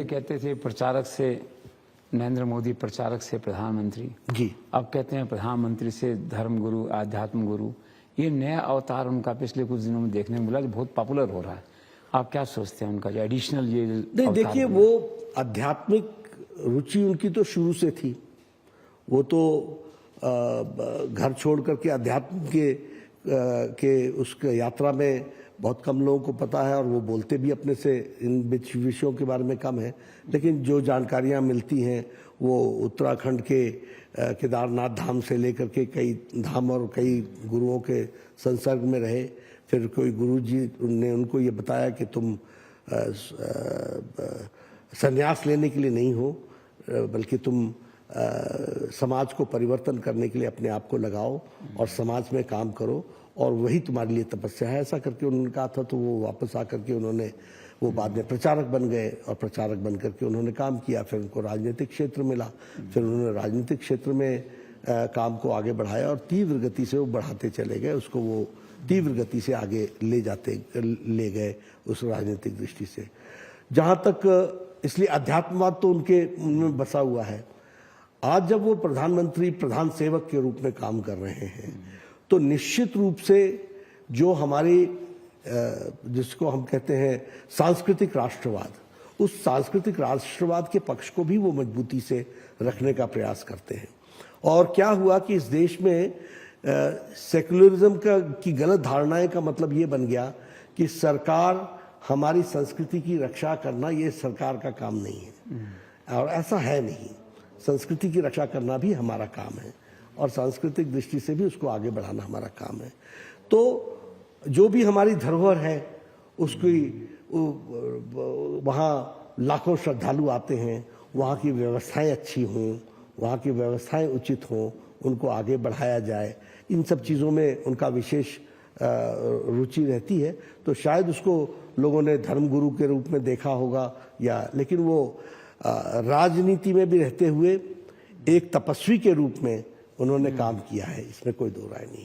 कहते थे प्रचारक से नरेंद्र मोदी, प्रचारक से प्रधानमंत्री जी। अब कहते हैं प्रधानमंत्री से धर्मगुरु, आध्यात्म गुरु। ये नया अवतार उनका पिछले कुछ दिनों में देखने को मिला जो बहुत पॉपुलर हो रहा है। आप क्या सोचते हैं उनका जो एडिशनल ये नहीं, देखिए वो आध्यात्मिक रुचि उनकी तो शुरू से थी। वो तो घर छोड़ करके अध्यात्म के उस यात्रा में बहुत कम लोगों को पता है, और वो बोलते भी अपने से इन विषयों के बारे में कम है। लेकिन जो जानकारियां मिलती हैं वो उत्तराखंड के केदारनाथ धाम से लेकर के कई धाम और कई गुरुओं के संसर्ग में रहे। फिर कोई गुरु जी ने उनको ये बताया कि तुम संन्यास लेने के लिए नहीं हो, बल्कि तुम समाज को परिवर्तन करने के लिए अपने आप को लगाओ और समाज में काम करो, और वही तुम्हारे लिए तपस्या है। ऐसा करके उन्होंने कहा था। तो वो वापस आकर के उन्होंने वो बाद में प्रचारक बन गए, और प्रचारक बन करके उन्होंने काम किया। फिर उनको राजनीतिक क्षेत्र मिला, फिर उन्होंने राजनीतिक क्षेत्र में काम को आगे बढ़ाया, और तीव्र गति से वो बढ़ाते चले गए। उसको वो तीव्र गति से आगे ले गए उस राजनीतिक दृष्टि से। जहाँ तक इसलिए अध्यात्मवाद तो उनमें बसा हुआ है। आज जब वो प्रधानमंत्री प्रधान सेवक के रूप में काम कर रहे हैं, तो निश्चित रूप से जो हमारी जिसको हम कहते हैं सांस्कृतिक राष्ट्रवाद, उस सांस्कृतिक राष्ट्रवाद के पक्ष को भी वो मजबूती से रखने का प्रयास करते हैं। और क्या हुआ कि इस देश में सेक्युलरिज्म की गलत धारणाएं का मतलब ये बन गया कि सरकार हमारी संस्कृति की रक्षा करना ये सरकार का काम नहीं है, और ऐसा है नहीं। संस्कृति की रक्षा करना भी हमारा काम है, और सांस्कृतिक दृष्टि से भी उसको आगे बढ़ाना हमारा काम है। तो जो भी हमारी धरोहर है उसकी वहाँ लाखों श्रद्धालु आते हैं, वहाँ की व्यवस्थाएं अच्छी हों, वहाँ की व्यवस्थाएं उचित हों, उनको आगे बढ़ाया जाए। इन सब चीज़ों में उनका विशेष रुचि रहती है। तो शायद उसको लोगों ने धर्मगुरु के रूप में देखा होगा, या लेकिन वो राजनीति में भी रहते हुए एक तपस्वी के रूप में उन्होंने काम किया है, इसमें कोई दो राय नहीं।